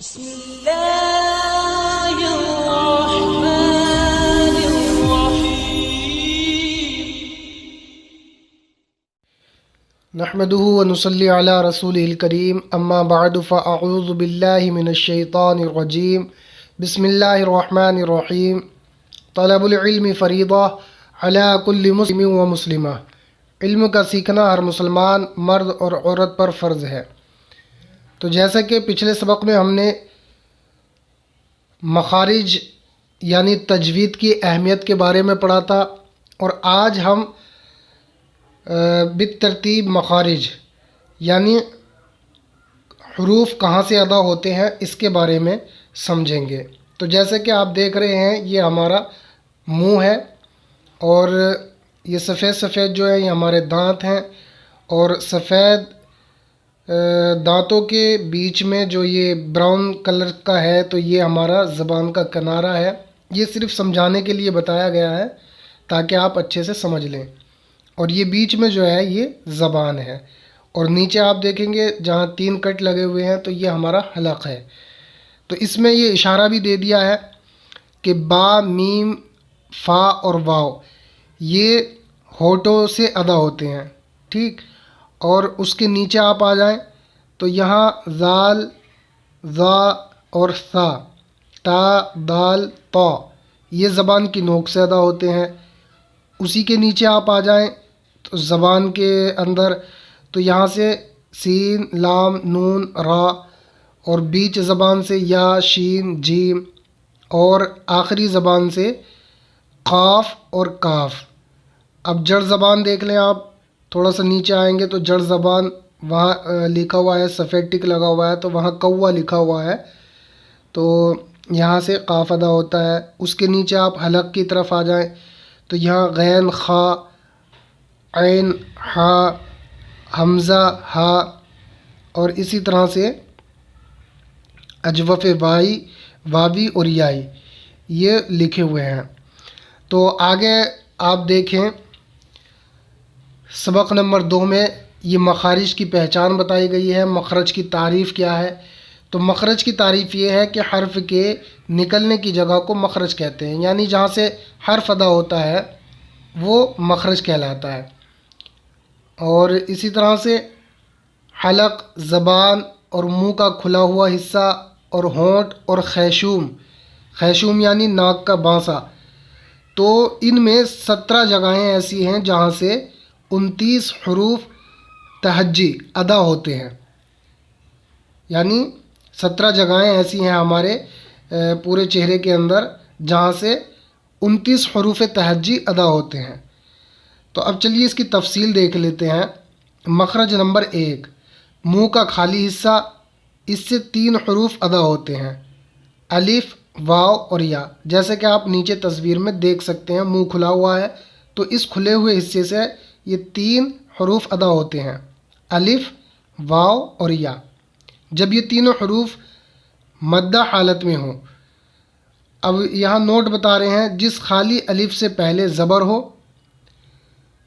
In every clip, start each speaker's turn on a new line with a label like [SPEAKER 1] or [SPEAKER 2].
[SPEAKER 1] بسم الله الرحمن الرحيم
[SPEAKER 2] نحمده ونصلي على رسوله الكريم اما بعد فاعوذ بالله من الشيطان الرجيم بسم الله الرحمن الرحيم طلب العلم فریضہ على كل مسلم و مسلمہ، علم کا سیکھنا ہر مسلمان مرد اور عورت پر فرض ہے۔ تو جیسا کہ پچھلے سبق میں ہم نے مخارج یعنی تجوید کی اہمیت کے بارے میں پڑھا تھا، اور آج ہم بالترتیب مخارج یعنی حروف کہاں سے ادا ہوتے ہیں اس کے بارے میں سمجھیں گے۔ تو جیسے کہ آپ دیکھ رہے ہیں یہ ہمارا منہ ہے، اور یہ سفید سفید جو ہے یہ ہمارے دانت ہیں، اور سفید دانتوں کے بیچ میں جو یہ براؤن کلر کا ہے تو یہ ہمارا زبان کا کنارہ ہے۔ یہ صرف سمجھانے کے لیے بتایا گیا ہے تاکہ آپ اچھے سے سمجھ لیں۔ اور یہ بیچ میں جو ہے یہ زبان ہے، اور نیچے آپ دیکھیں گے جہاں 3 کٹ لگے ہوئے ہیں تو یہ ہمارا حلق ہے۔ تو اس میں یہ اشارہ بھی دے دیا ہے کہ با، میم، فا اور واو یہ ہونٹوں سے ادا ہوتے ہیں، ٹھیک۔ اور اس کے نیچے آپ آ جائیں تو یہاں زال، ذا اور ثا، تا، دال، طا یہ زبان کی نوک سے ادا ہوتے ہیں۔ اسی کے نیچے آپ آ جائیں تو زبان کے اندر تو یہاں سے سین، لام، نون، را، اور بیچ زبان سے یا، شین، جیم، اور آخری زبان سے قاف اور کاف۔ اب جڑ زبان دیکھ لیں آپ، تھوڑا سا نیچے آئیں گے تو جڑ زبان وہاں لکھا ہوا ہے، سفید ٹک لگا ہوا ہے تو وہاں کوا لکھا ہوا ہے، تو یہاں سے قاف ادا ہوتا ہے۔ اس کے نیچے آپ حلق کی طرف آ جائیں تو یہاں غین، خا، عین، ہا، حمزہ، ہا، اور اسی طرح سے اجوف وائی، واوی اور یائی یہ لکھے ہوئے ہیں۔ تو آگے آپ دیکھیں سبق نمبر 2 میں یہ مخارج کی پہچان بتائی گئی ہے۔ مخرج کی تعریف کیا ہے؟ تو مخرج کی تعریف یہ ہے کہ حرف کے نکلنے کی جگہ کو مخرج کہتے ہیں، یعنی جہاں سے حرف ادا ہوتا ہے وہ مخرج کہلاتا ہے۔ اور اسی طرح سے حلق، زبان اور منہ کا کھلا ہوا حصہ، اور ہونٹ اور خیشوم، خیشوم یعنی ناک کا بانسا، تو ان میں 17 جگہیں ایسی ہیں جہاں سے 29 حروف تہجی ادا ہوتے ہیں، یعنی 17 جگہیں ایسی ہیں ہمارے پورے چہرے کے اندر جہاں سے 29 حروف تہجی ادا ہوتے ہیں۔ تو اب چلیے اس کی تفصیل دیکھ لیتے ہیں۔ مخرج نمبر 1، منہ کا خالی حصہ، اس سے 3 حروف ادا ہوتے ہیں، الف، واو اور یا۔ جیسے کہ آپ نیچے تصویر میں دیکھ سکتے ہیں منہ کھلا ہوا ہے تو اس کھلے ہوئے حصے سے یہ 3 حروف ادا ہوتے ہیں، الف، واو اور یا۔ جب یہ تینوں حروف مدہ حالت میں ہوں، اب یہاں نوٹ بتا رہے ہیں جس خالی الف سے پہلے زبر ہو،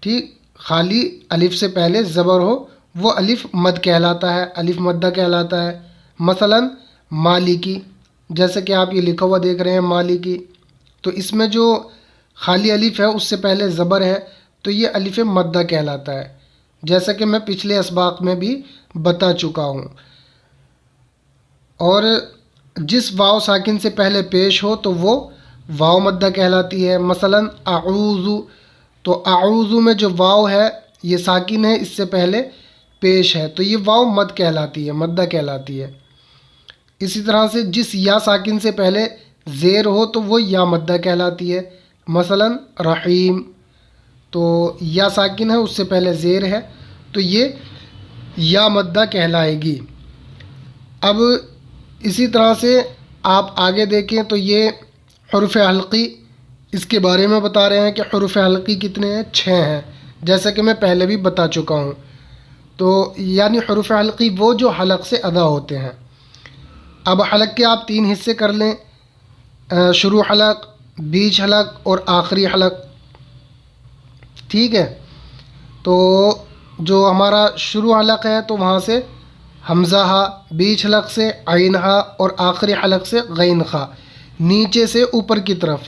[SPEAKER 2] ٹھیک، خالی الف سے پہلے زبر ہو وہ الف مد کہلاتا ہے، الف مدہ کہلاتا ہے۔ مثلا مالکی، جیسے کہ آپ یہ لکھا ہوا دیکھ رہے ہیں مالکی، تو اس میں جو خالی الف ہے اس سے پہلے زبر ہے تو یہ الف مدہ کہلاتا ہے، جیسا کہ میں پچھلے اسباق میں بھی بتا چکا ہوں۔ اور جس واو ساکن سے پہلے پیش ہو تو وہ واو مدہ کہلاتی ہے۔ مثلا اعوذ، تو اعوذ میں جو واو ہے یہ ساکن ہے، اس سے پہلے پیش ہے تو یہ واو مد کہلاتی ہے، مدہ کہلاتی ہے۔ اسی طرح سے جس یا ساکن سے پہلے زیر ہو تو وہ یا مدہ کہلاتی ہے۔ مثلا رحیم، تو یا ساکن ہے اس سے پہلے زیر ہے تو یہ یا مدہ کہلائے گی۔ اب اسی طرح سے آپ آگے دیکھیں تو یہ حروف حلقی، اس کے بارے میں بتا رہے ہیں کہ حروف حلقی کتنے ہیں؟ 6 ہیں، جیسا کہ میں پہلے بھی بتا چکا ہوں۔ تو یعنی حروف حلقی وہ جو حلق سے ادا ہوتے ہیں۔ اب حلق کے آپ 3 حصے کر لیں، شروع حلق، بیچ حلق اور آخری حلق، ٹھیک ہے۔ تو جو ہمارا شروع حلق ہے تو وہاں سے حمزہ ہا بیچ حلق سے، عین ہا اور آخری حلق سے غین خا، نیچے سے اوپر کی طرف،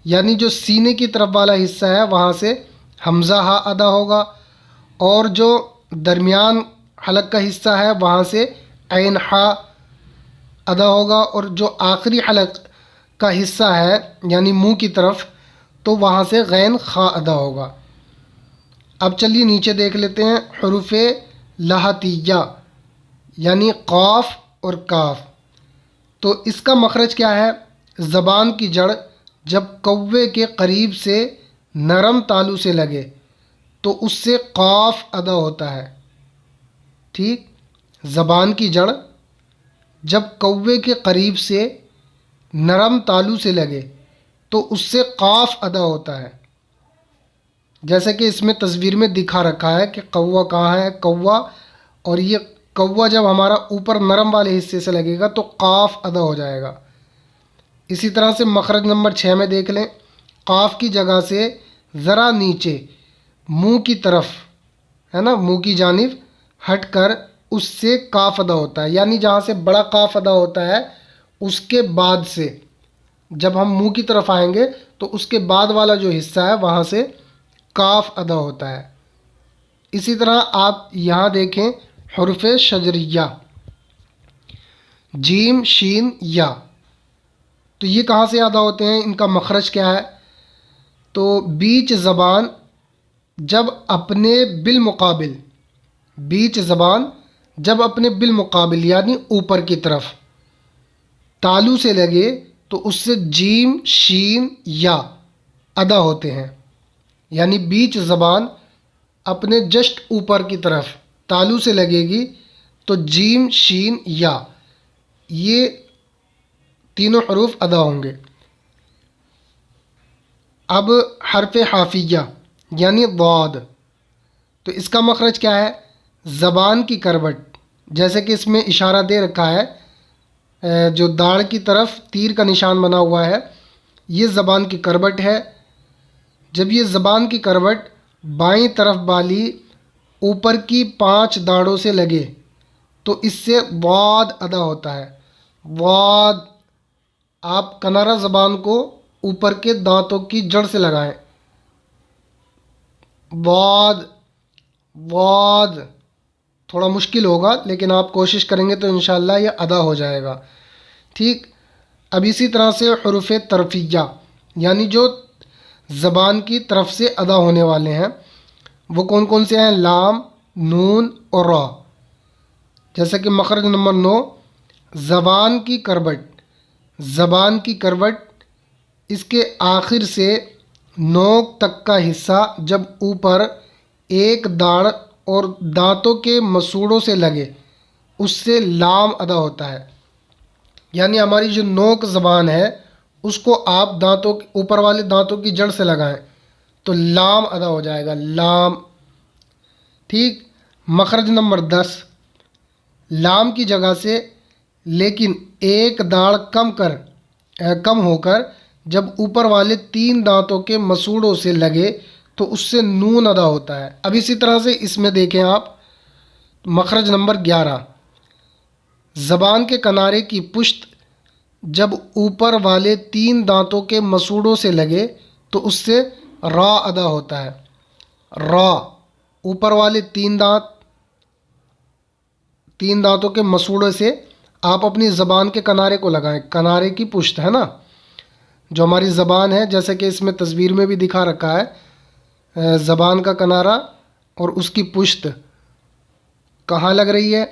[SPEAKER 2] یعنی جو سینے کی طرف والا حصہ ہے وہاں سے حمزہ ہا ادا ہوگا، اور جو درمیان حلق کا حصہ ہے وہاں سے عین ہا ادا ہوگا، اور جو آخری حلق کا حصہ ہے یعنی منہ کی طرف تو وہاں سے غین خا ادا ہوگا۔ اب چلیے نیچے دیکھ لیتے ہیں حروف لہتیہ یعنی قاف اور کاف۔ تو اس کا مخرج کیا ہے؟ زبان کی جڑ جب کوے کے قریب سے نرم تالو سے لگے تو اس سے قاف ادا ہوتا ہے۔ ٹھیک، زبان کی جڑ جب کوے کے قریب سے نرم تالو سے لگے تو اس سے قاف ادا ہوتا ہے، جیسا کہ اس میں تصویر میں دکھا رکھا ہے کہ کوا کہاں ہے، کوا، اور یہ کوا جب ہمارا اوپر نرم والے حصے سے لگے گا تو قاف ادا ہو جائے گا۔ اسی طرح سے مخرج نمبر 6 میں دیکھ لیں، قاف کی جگہ سے ذرا نیچے منہ کی طرف ہے نا، منہ کی جانب ہٹ کر اس سے کاف ادا ہوتا ہے، یعنی جہاں سے بڑا کاف ادا ہوتا ہے اس کے بعد سے جب ہم منہ کی طرف آئیں گے تو اس کے بعد والا جو حصہ ہے وہاں سے کاف ادا ہوتا ہے۔ اسی طرح آپ یہاں دیکھیں حروف شجریہ جیم شین یا، تو یہ کہاں سے ادا ہوتے ہیں، ان کا مخرج کیا ہے؟ تو بیچ زبان جب اپنے بالمقابل، بیچ زبان جب اپنے بالمقابل یعنی اوپر کی طرف تالو سے لگے تو اس سے جیم شین یا ادا ہوتے ہیں، یعنی بیچ زبان اپنے جسٹ اوپر کی طرف تالو سے لگے گی تو جیم شین یا یہ تینوں حروف ادا ہوں گے۔ اب حرف حافیہ یعنی ضاد، تو اس کا مخرج کیا ہے؟ زبان کی کروٹ، جیسے کہ اس میں اشارہ دے رکھا ہے، جو داڑھ کی طرف تیر کا نشان بنا ہوا ہے یہ زبان کی کروٹ ہے۔ جب یہ زبان کی کروٹ بائیں طرف والی اوپر کی 5 داڑھوں سے لگے تو اس سے ضاد ادا ہوتا ہے۔ ضاد، آپ کنارہ زبان کو اوپر کے دانتوں کی جڑ سے لگائیں، ضاد ضاد، تھوڑا مشکل ہوگا لیکن آپ کوشش کریں گے تو انشاءاللہ یہ ادا ہو جائے گا۔ ٹھیک، اب اسی طرح سے حروف طرفیہ یعنی جو زبان کی طرف سے ادا ہونے والے ہیں وہ کون کون سے ہیں؟ لام، نون اور را۔ جیسا کہ مخرج نمبر 9، زبان کی کروٹ، زبان کی کروٹ اس کے آخر سے نوک تک کا حصہ جب اوپر ایک داڑھ اور دانتوں کے مسوڑوں سے لگے اس سے لام ادا ہوتا ہے، یعنی ہماری جو نوک زبان ہے اس کو آپ دانتوں اوپر والے دانتوں کی جڑ سے لگائیں تو لام ادا ہو جائے گا، لام۔ ٹھیک، مخرج نمبر 10، لام کی جگہ سے لیکن ایک داڑھ کم ہو کر جب اوپر والے 3 دانتوں کے مسوڑوں سے لگے تو اس سے نون ادا ہوتا ہے۔ اب اسی طرح سے اس میں دیکھیں آپ مخرج نمبر 11، زبان کے کنارے کی پشت جب اوپر والے 3 دانتوں کے مسوڑوں سے لگے تو اس سے را ادا ہوتا ہے۔ را، اوپر والے 3 دانتوں کے مسوڑے سے آپ اپنی زبان کے کنارے کو لگائیں، کنارے کی پشت ہے نا جو ہماری زبان ہے، جیسے کہ اس میں تصویر میں بھی دکھا رکھا ہے، زبان کا کنارہ اور اس کی پشت کہاں لگ رہی ہے،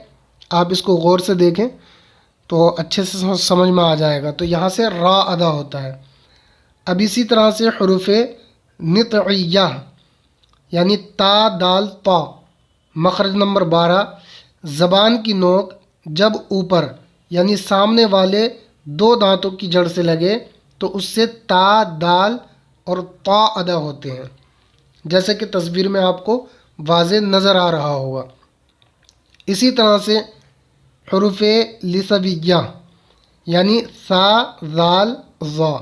[SPEAKER 2] آپ اس کو غور سے دیکھیں تو اچھے سے سمجھ میں آ جائے گا۔ تو یہاں سے را ادا ہوتا ہے۔ اب اسی طرح سے حروف نطعیہ یعنی تا دال طا، مخرج نمبر 12، زبان کی نوک جب اوپر یعنی سامنے والے 2 دانتوں کی جڑ سے لگے تو اس سے تا دال اور طا ادا ہوتے ہیں، جیسے کہ تصویر میں آپ کو واضح نظر آ رہا ہوگا۔ اسی طرح سے حروف لثویہ یعنی سا ذال ظا،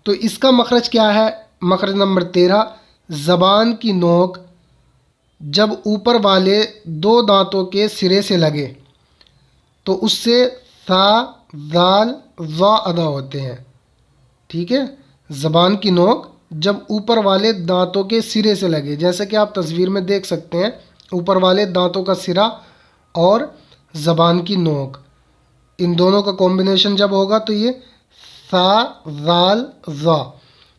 [SPEAKER 2] تو اس کا مخرج کیا ہے؟ مخرج نمبر 13، زبان کی نوک جب اوپر والے دو دانتوں کے سرے سے لگے تو اس سے ثا ذال ظا ادا ہوتے ہیں. ٹھیک ہے، زبان کی نوک جب اوپر والے دانتوں کے سرے سے لگے، جیسے کہ آپ تصویر میں دیکھ سکتے ہیں، اوپر والے دانتوں کا سرا اور زبان کی نوک، ان دونوں کا کمبینیشن جب ہوگا تو یہ ثا ذال ظا،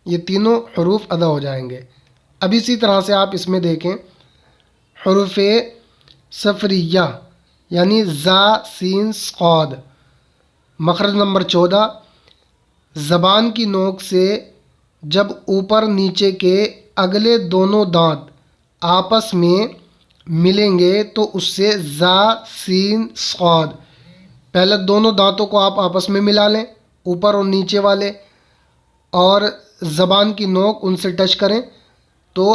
[SPEAKER 2] یہ تینوں حروف ادا ہو جائیں گے. اب اسی طرح سے آپ اس میں دیکھیں حروف صفریہ یعنی زا سین صاد، مخرج نمبر 14. زبان کی نوک سے جب اوپر نیچے کے اگلے دونوں دانت آپس میں ملیں گے تو اس سے زا سین صاد، پہلے دونوں دانتوں کو آپ آپس میں ملا لیں، اوپر اور نیچے والے، اور زبان کی نوک ان سے ٹچ کریں تو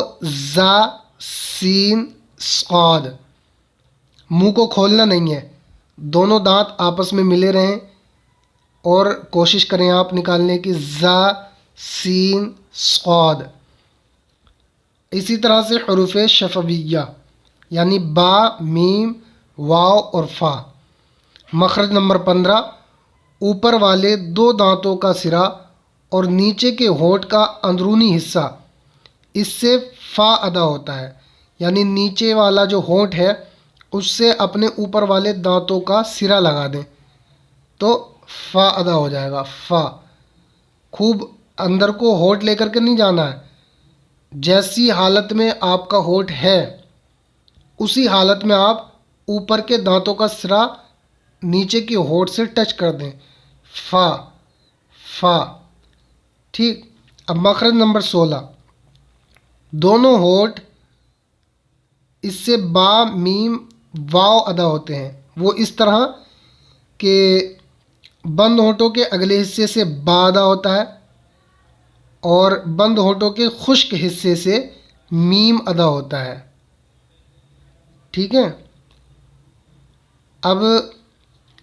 [SPEAKER 2] زا سین صاد. منہ کو کھولنا نہیں ہے، دونوں دانت آپس میں ملے رہیں اور کوشش کریں آپ نکالنے کی زا سین صاد. اسی طرح سے حروف شفویہ یعنی با میم واو اور فا، مخرج نمبر 15. اوپر والے دو دانتوں کا سرا اور نیچے کے ہونٹ کا اندرونی حصہ، اس سے فا ادا ہوتا ہے، یعنی نیچے والا جو ہونٹ ہے اس سے اپنے اوپر والے دانتوں کا سرا لگا دیں تو فا ادا ہو جائے گا. فا خوب اندر کو ہونٹ لے کر کے نہیں جانا ہے، جیسی حالت میں آپ کا ہونٹ ہے اسی حالت میں آپ اوپر کے دانتوں کا سرا نیچے کے ہونٹ سے ٹچ کر دیں. فا فا. ٹھیک. اب مخرج نمبر 16. دونوں ہونٹ اس سے با میم واو ادا ہوتے ہیں، وہ اس طرح کہ بند ہونٹوں کے اگلے حصے سے با ادا ہوتا ہے اور بند ہونٹوں کے خشک حصے سے میم ادا ہوتا ہے. ٹھیک ہے. اب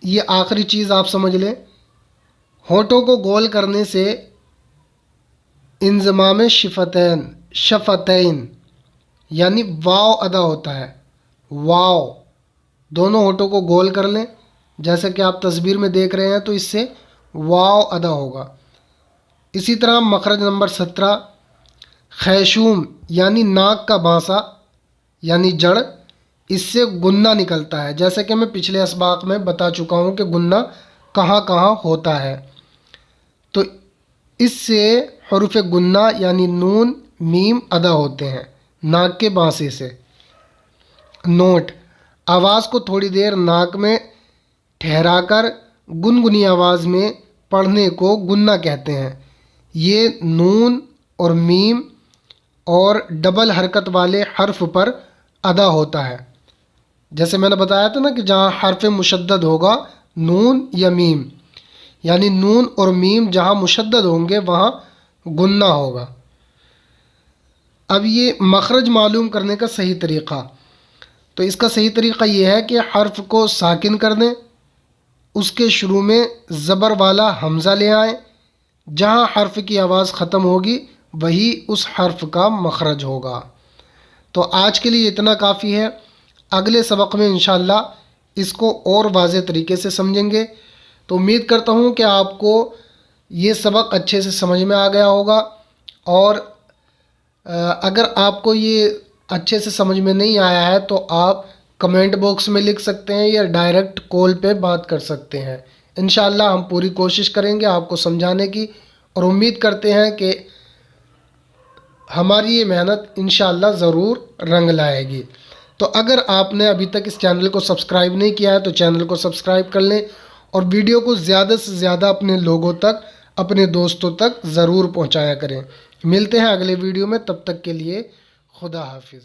[SPEAKER 2] یہ آخری چیز آپ سمجھ لیں، ہونٹوں کو گول کرنے سے انضمام شفتین یعنی واو ادا ہوتا ہے. واو، دونوں ہونٹوں کو گول کر لیں جیسا کہ آپ تصویر میں دیکھ رہے ہیں تو اس سے واو ادا ہوگا. اسی طرح مخرج نمبر 17. خیشوم یعنی ناک کا بانسا یعنی جڑ، اس سے گنہ نکلتا ہے، جیسا کہ میں پچھلے اسباق میں بتا چکا ہوں کہ گنہ کہاں کہاں ہوتا ہے. تو اس سے حروف گنہ یعنی نون میم ادا ہوتے ہیں ناک کے بانسے سے. نوٹ: آواز کو تھوڑی دیر ناک میں ٹھہرا کر گنگنی آواز میں پڑھنے کو گنہ کہتے ہیں. یہ نون اور میم اور ڈبل حرکت والے حرف پر ادا ہوتا ہے. جیسے میں نے بتایا تھا نا کہ جہاں حرف مشدد ہوگا نون یا میم، یعنی نون اور میم جہاں مشدد ہوں گے وہاں گنہ ہوگا. اب یہ مخرج معلوم کرنے کا صحیح طریقہ، تو اس کا صحیح طریقہ یہ ہے کہ حرف کو ساکن کر دیں، اس کے شروع میں زبر والا حمزہ لے آئیں، جہاں حرف کی آواز ختم ہوگی وہی اس حرف کا مخرج ہوگا. تو آج کے لیے اتنا کافی ہے، اگلے سبق میں انشاءاللہ اس کو اور واضح طریقے سے سمجھیں گے. تو امید کرتا ہوں کہ آپ کو یہ سبق اچھے سے سمجھ میں آ گیا ہوگا، اور اگر آپ کو یہ اچھے سے سمجھ میں نہیں آیا ہے تو آپ کمنٹ باکس میں لکھ سکتے ہیں یا ڈائریکٹ کال پہ بات کر سکتے ہیں. انشاءاللہ ہم پوری کوشش کریں گے آپ کو سمجھانے کی، اور امید کرتے ہیں کہ ہماری یہ محنت انشاءاللہ ضرور رنگ لائے گی. تو اگر آپ نے ابھی تک اس چینل کو سبسکرائب نہیں کیا ہے تو چینل کو سبسکرائب کر لیں، اور ویڈیو کو زیادہ سے زیادہ اپنے لوگوں تک، اپنے دوستوں تک ضرور پہنچایا کریں. ملتے ہیں اگلے ویڈیو میں، تب تک کے لیے خدا حافظ.